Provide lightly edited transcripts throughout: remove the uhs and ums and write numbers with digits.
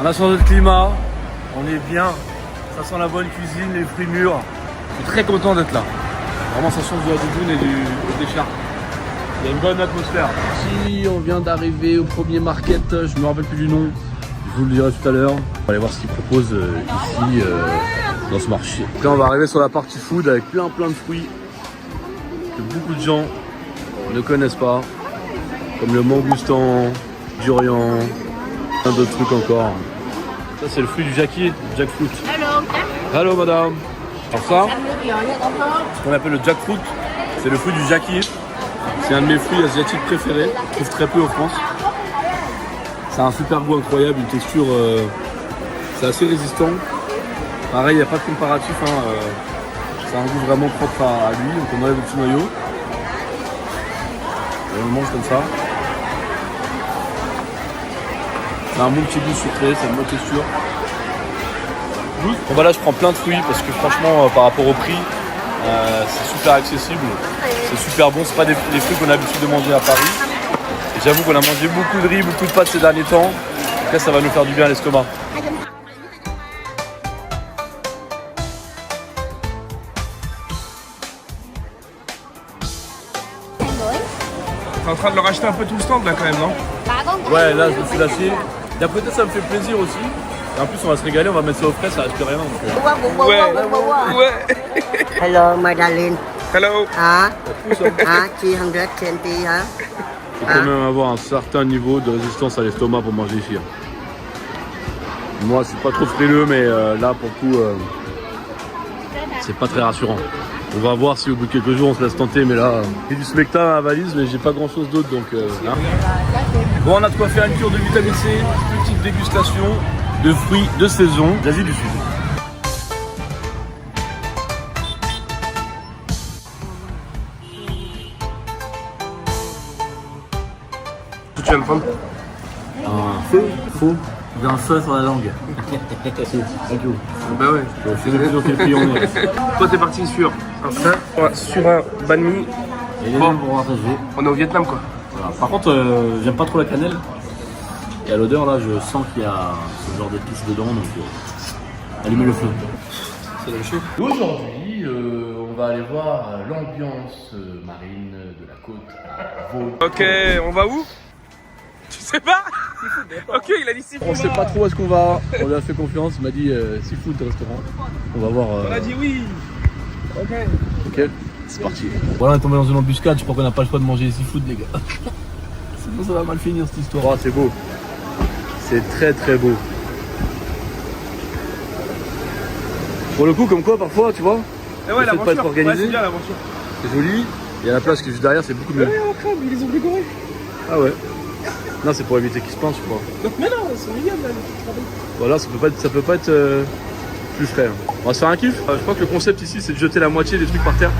On a changé de climat, on est bien, ça sent la bonne cuisine, les fruits mûrs. Je suis très content d'être là. Vraiment, ça change de la doudoune et des charpes. Il y a une bonne atmosphère. Si on vient d'arriver au premier market, je me rappelle plus du nom, je vous le dirai tout à l'heure. On va aller voir ce qu'ils proposent ici dans ce marché. Là, on va arriver sur la partie food avec plein de fruits que beaucoup de gens ne connaissent pas, comme le mangoustan, durian, plein d'autres trucs encore. Ça c'est le fruit du jacki, jackfruit. Hello madame. Alors ça, ce qu'on appelle le jackfruit, c'est le fruit du jacki. C'est un de mes fruits asiatiques préférés. Je trouve très peu en France. Ça a un super goût incroyable, une texture, c'est assez résistant. Pareil, il n'y a pas de comparatif. C'est un goût vraiment propre à lui. Donc on enlève le petit noyau. Et on le mange comme ça. C'est un bon petit goût sucré, c'est une bonne texture. Bon bah là je prends plein de fruits parce que franchement par rapport au prix c'est super accessible, c'est super bon, c'est pas des fruits qu'on a l'habitude de manger à Paris. Et j'avoue qu'on a mangé beaucoup de riz, beaucoup de pâtes ces derniers temps. Donc là ça va nous faire du bien à l'estomac. T'es en train de leur acheter un peu tout le stand là quand même, non? Ouais, là je me suis lâché. D'un côté ça me fait plaisir aussi. Et en plus on va se régaler, on va mettre ça au frais, ça reste rien. Donc, Ouais. Hello, my darling. Hello. 320, huh? Il faut quand même avoir un certain niveau de résistance à l'estomac pour manger ici. Moi je suis pas trop frileux, mais là pour le coup c'est pas très rassurant. On va voir si au bout de quelques jours on se laisse tenter, mais là j'ai du smecta dans la valise mais j'ai pas grand chose d'autre donc hein. Bon, on a de quoi faire une cure de vitamine C, petite dégustation de fruits de saison d'Asie du Sud. Tu viens de prendre? Un feu faux. J'ai un feu sur la langue. Bah ouais. C'est de plus en quel pays on est. Toi t'es parti sur un fin, sur un banh mi. Et les Bon. gens vont partager. On est au Vietnam quoi. Voilà. Par contre, j'aime pas trop la cannelle. Et à l'odeur, là, je sens qu'il y a ce genre d'épices dedans, donc allumez le feu. C'est la chaud. Aujourd'hui, on va aller voir l'ambiance marine de la côte. Ok, on va où? Tu sais pas? Ok, il a dit seafood. On sait pas trop où est-ce qu'on va. On lui a fait confiance, il m'a dit seafood restaurant. On va voir. On a dit oui. Ok, c'est parti. Voilà, on est tombé dans une embuscade, je crois qu'on n'a pas le choix de manger seafood, les gars. Sinon, ça va mal finir cette histoire. Oh, c'est beau. C'est très beau. Pour le coup, comme quoi, parfois, tu vois, Et ouais, le fait de pas être l'aventure. Ouais, organisé, c'est bien l'aventure. c'est joli. Et à la place qui est juste derrière, c'est beaucoup mieux. Ouais, on crame, ils les ont décorés. Ah ouais. Non, c'est pour éviter qu'ils se pinchent, je crois. Mais non, c'est mignonne là. Voilà, ça peut pas être plus frais. Hein. On va se faire un kiff. Je crois que le concept ici, c'est de jeter la moitié des trucs par terre.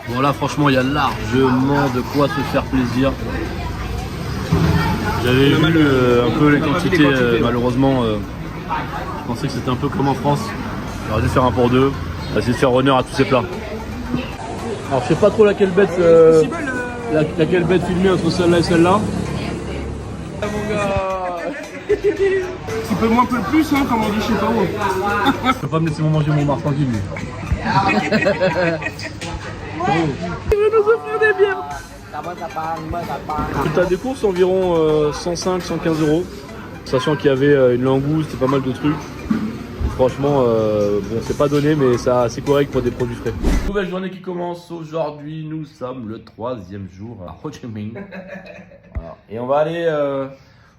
Bon là franchement il y a largement de quoi se faire plaisir. J'avais vu un peu les quantités, malheureusement je pensais que c'était un peu comme en France. J'aurais dû faire un pour deux. On va essayer de faire honneur à tous ces plats. Alors je sais pas trop laquelle bête laquelle bête filmer entre celle-là et celle-là. Ah, mon gars. Qui peut moins, peut plus, hein, comme on dit, je sais pas où. Je peux pas me laisser manger mon bar tranquille lui. Il veut nous offrir des bières. Tout à des courses environ 105-115 €. Sachant qu'il y avait une langouste et pas mal de trucs. Franchement, bon, c'est pas donné, mais c'est correct pour des produits frais. Nouvelle journée qui commence aujourd'hui. Nous sommes le 3e jour à Ho Chi Minh. Voilà. Et on va aller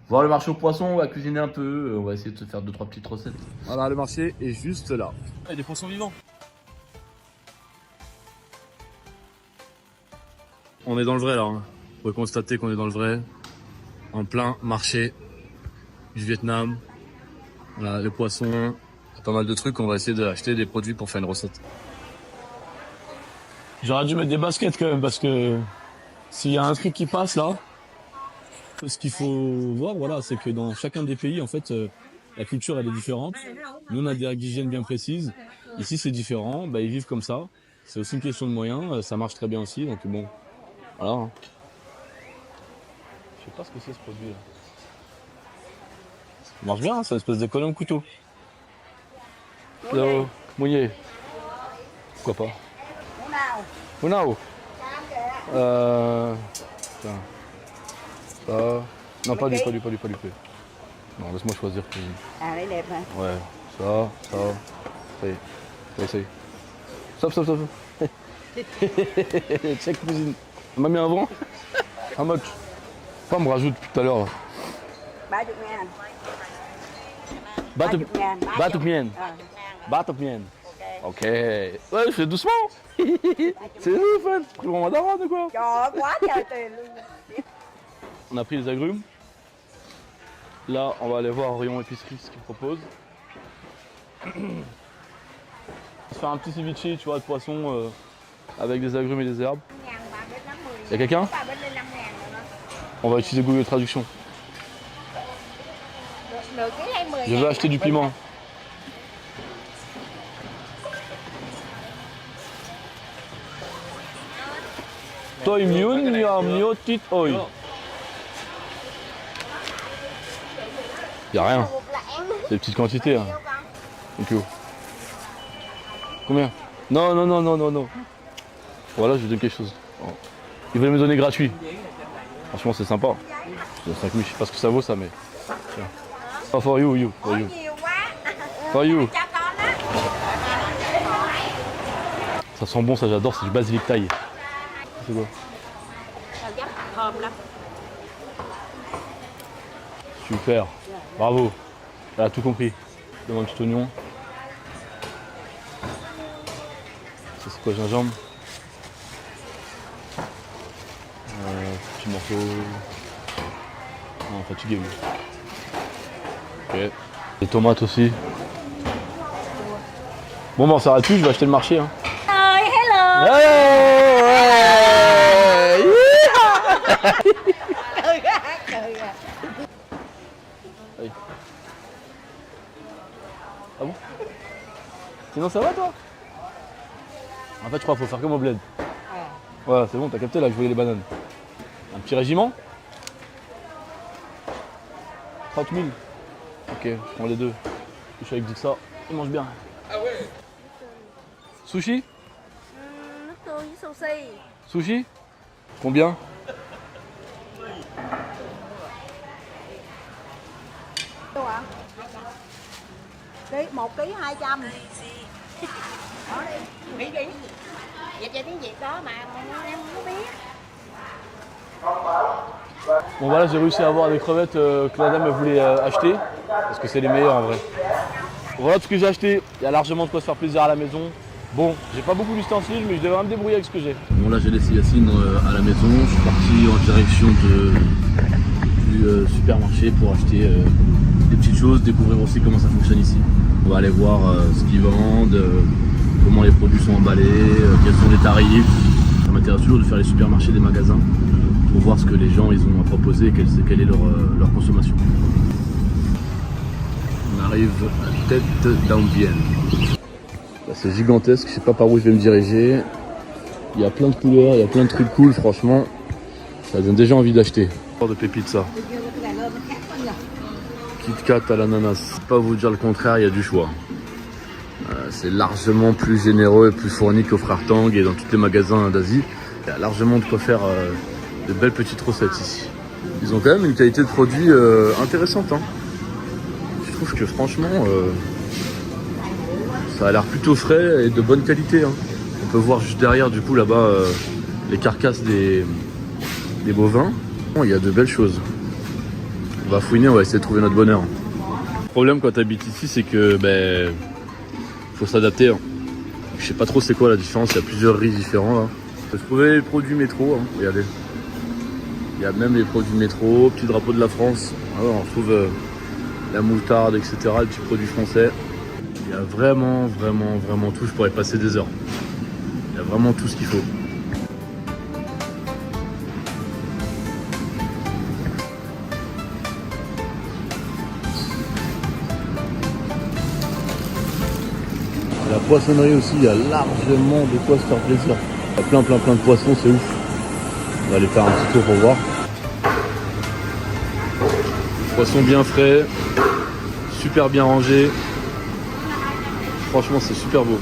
voir le marché aux poissons. On va cuisiner un peu. On va essayer de se faire 2-3 petites recettes. Voilà, le marché est juste là. Il y a des poissons vivants. On est dans le vrai là. Hein. Vous pouvez constater qu'on est dans le vrai. En plein marché du Vietnam. Voilà, les poissons. Pas mal de trucs, on va essayer d'acheter des produits pour faire une recette. J'aurais dû mettre des baskets quand même parce que s'il y a un truc qui passe là, ce qu'il faut voir, voilà, c'est que dans chacun des pays, en fait, la culture elle est différente. Nous on a des règles d'hygiène bien précises. Ici c'est différent, bah, ils vivent comme ça. C'est aussi une question de moyens, ça marche très bien aussi, donc bon, voilà. sais pas ce que c'est ce produit là. Ça marche bien, hein, c'est une espèce de colonne couteau. Hello, Mounier. Pourquoi pas? Unao. Tiens. Ça. Non, pas lui. Non, laisse-moi choisir. À lấy đẹp hả? Ouais, ça. Ça y est. On va essayer. Stop. Check cuisine. Elle m'a mis un vent. How much? Pas me rajoute tout à l'heure là. 30 ngàn. Bateau mien. Ok. Ouais, je fais doucement. C'est ouf, hein. Tu prends ma daronne ou quoi? Trời ơi, quá trời tiền luôn. On a pris les agrumes. Là, on va aller voir Rayon épicerie ce qu'ils proposent. On va se faire un petit ceviche, tu vois, de poisson avec des agrumes et des herbes. Y'a quelqu'un? On va utiliser Google Traduction. Je veux acheter du piment. Toi, mieux, tit, oi. Y'a rien. C'est des petites quantités. Hein. Thank you. Combien? Non. Voilà, je vous donne quelque chose. Ils veulent me donner gratuit. Franchement, c'est sympa. Je donne 5 000, je sais pas ce que ça vaut ça, mais. Tiens. Oh, for you. For you. Ça sent bon, ça j'adore, c'est du basilic thaï. C'est quoi? Super, bravo. Elle a tout compris. Demande un petit oignon. Ça c'est quoi, gingembre? Petit morceau. Non, fatigué lui. Ok. Les tomates aussi. Bon bah on s'arrête plus, je vais acheter le marché. Hein. Hello. Ah bon? Sinon ça va toi? En fait je crois qu'il faut faire comme au bled. Voilà, c'est bon, t'as capté là, je voyais les bananes. Un petit régiment? 30 000. Ok, je prends les deux. Je suis avec dit que ça, il mange bien. Ah ouais? Sushi? Sushi? Combien? Một ký 200. Đó đi, nghĩ đi. Dịch ra tiếng Việt đó mà em không biết. Bon voilà, j'ai réussi à avoir des crevettes que la dame voulait acheter, parce que c'est les meilleures en vrai. Voilà tout ce que j'ai acheté, il y a largement de quoi se faire plaisir à la maison. Bon, j'ai pas beaucoup d'ustensiles, mais je devrais me débrouiller avec ce que j'ai. Bon là j'ai laissé Yacine à la maison, je suis parti en direction du supermarché pour acheter des petites choses, découvrir aussi comment ça fonctionne ici. On va aller voir ce qu'ils vendent, comment les produits sont emballés, quels sont les tarifs. Ça m'intéresse toujours de faire les supermarchés des magasins pour voir ce que les gens ils ont à proposer et quelle est leur consommation. On arrive à Tête d'Ambienne. C'est gigantesque, je sais pas par où je vais me diriger. Il y a plein de couleurs, il y a plein de trucs cool, franchement. Ça donne déjà envie d'acheter. De pépites ça. Kit Kat à l'ananas. Pas vous dire le contraire, il y a du choix. C'est largement plus généreux et plus fourni qu'au Frère Tang et dans tous les magasins d'Asie. Il y a largement de quoi faire de belles petites recettes ici. Ils ont quand même une qualité de produit intéressante. Hein. Je trouve que franchement, ça a l'air plutôt frais et de bonne qualité. Hein. On peut voir juste derrière du coup là-bas les carcasses des bovins. Bon, il y a de belles choses. On va fouiner, on va essayer de trouver notre bonheur. Le problème quand tu habites ici, c'est que faut s'adapter. Hein. Je sais pas trop c'est quoi la différence, il y a plusieurs riz différents là. Je trouvais les produits métro, hein. Regardez. Il y a même les produits métro, petit drapeau de la France. Alors, on retrouve la moutarde, etc. Les petits produits français. Il y a vraiment tout, je pourrais passer des heures. Il y a vraiment tout ce qu'il faut. La poissonnerie aussi, il y a largement de quoi se faire plaisir. Il y a plein de poissons, c'est ouf. On va aller faire un petit tour pour voir. Poisson bien frais, super bien rangé. Franchement, c'est super beau.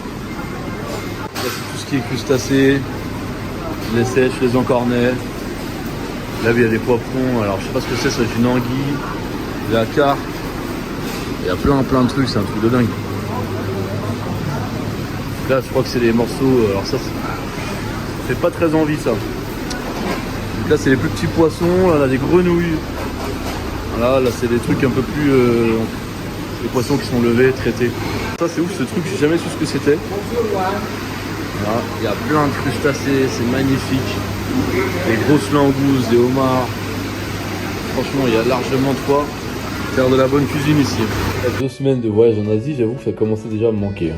Là, c'est tout ce qui est crustacé, les sèches, les encornets. Là, il y a des poivrons. Alors, je sais pas ce que c'est, ça c'est une anguille, de la carpe. Il y a plein de trucs, c'est un truc de dingue. Là, je crois que c'est des morceaux. Alors, ça fait pas très envie, ça. Donc là, c'est les plus petits poissons. Là, on a des grenouilles. Voilà, là, c'est des trucs un peu plus. Les poissons qui sont levés, traités. Ça, c'est ouf ce truc, j'ai jamais su ce que c'était. Voilà, il y a plein de crustacés, c'est magnifique. Des grosses langoustes, des homards. Franchement, il y a largement de quoi faire de la bonne cuisine ici. Après 2 semaines de voyage en Asie, j'avoue que ça commençait déjà à me manquer.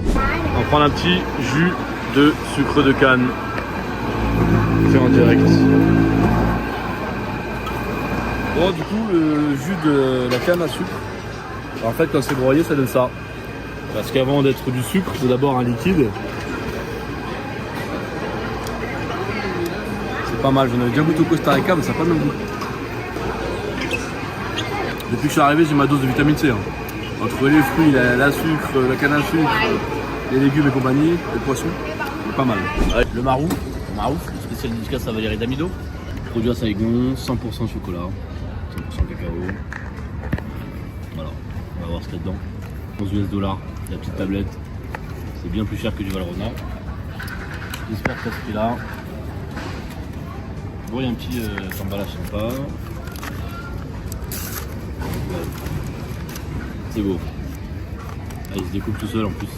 On va prendre un petit jus de sucre de canne. Fait en direct. Bon, du coup, le jus de la canne à sucre, en fait, quand c'est broyé, ça donne ça. Parce qu'avant d'être du sucre, c'est d'abord un liquide. C'est pas mal, j'en avais déjà goûté au Costa Rica, mais ça n'a pas le même goût. Depuis que je suis arrivé, j'ai ma dose de vitamine C. Entre les fruits, la sucre, la canne à sucre, les légumes et compagnie, les poissons, c'est pas mal. Le marouf, le spécial du ça Valérie d'Amido. Produit à Saigon, 100% chocolat, 100% cacao. Voilà, on va voir ce qu'il y a dedans. 11 $, la petite tablette. C'est bien plus cher que du Valrhona. J'espère que ça se fait là. Bon, il y a un petit emballage sympa. C'est beau. Ah, il se découpe tout seul en plus.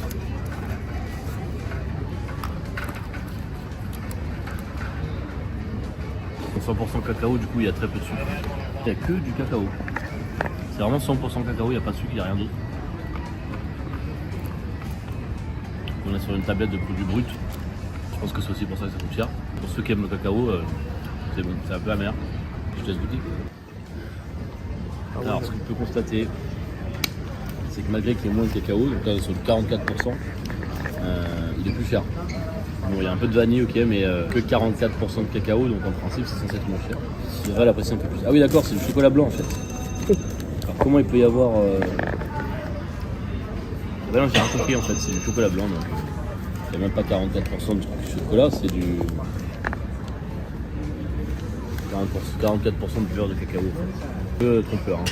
Pour 100% cacao, du coup il y a très peu de sucre. Il n'y a que du cacao. C'est vraiment 100% cacao, il n'y a pas de sucre, il n'y a rien d'autre. On est sur une tablette de produits bruts. Je pense que c'est aussi pour ça que ça coûte cher. Pour ceux qui aiment le cacao, c'est bon, c'est un peu amer. Je te laisse goûter. Alors ce qu'on peut constater, c'est que malgré qu'il y ait moins de cacao, donc là sur le 44%, il est plus cher. Bon, il y a un peu de vanille, ok, mais que 44% de cacao, donc en principe c'est censé être moins cher. Je devrais l'apprécier un peu plus. Ah oui d'accord, c'est du chocolat blanc en fait. Alors comment il peut y avoir... Ben non, j'ai rien compris en fait, c'est du chocolat blanc, donc il n'y a même pas 44% de chocolat, c'est du... 44% de beurre de cacao en fait. Un peu trompeur. Hein.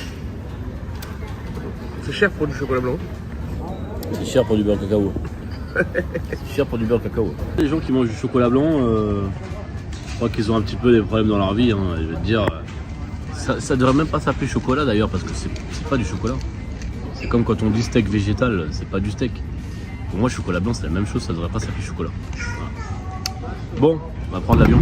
C'est cher pour du chocolat blanc. C'est cher pour du beurre de cacao. C'est cher pour du beurre de cacao. Les gens qui mangent du chocolat blanc, je crois qu'ils ont un petit peu des problèmes dans leur vie. Hein. Je vais te dire, ça devrait même pas s'appeler chocolat d'ailleurs parce que c'est pas du chocolat. C'est comme quand on dit steak végétal, c'est pas du steak. Pour moi, chocolat blanc, c'est la même chose, ça devrait pas s'appeler chocolat. Voilà. Bon, on va prendre l'avion.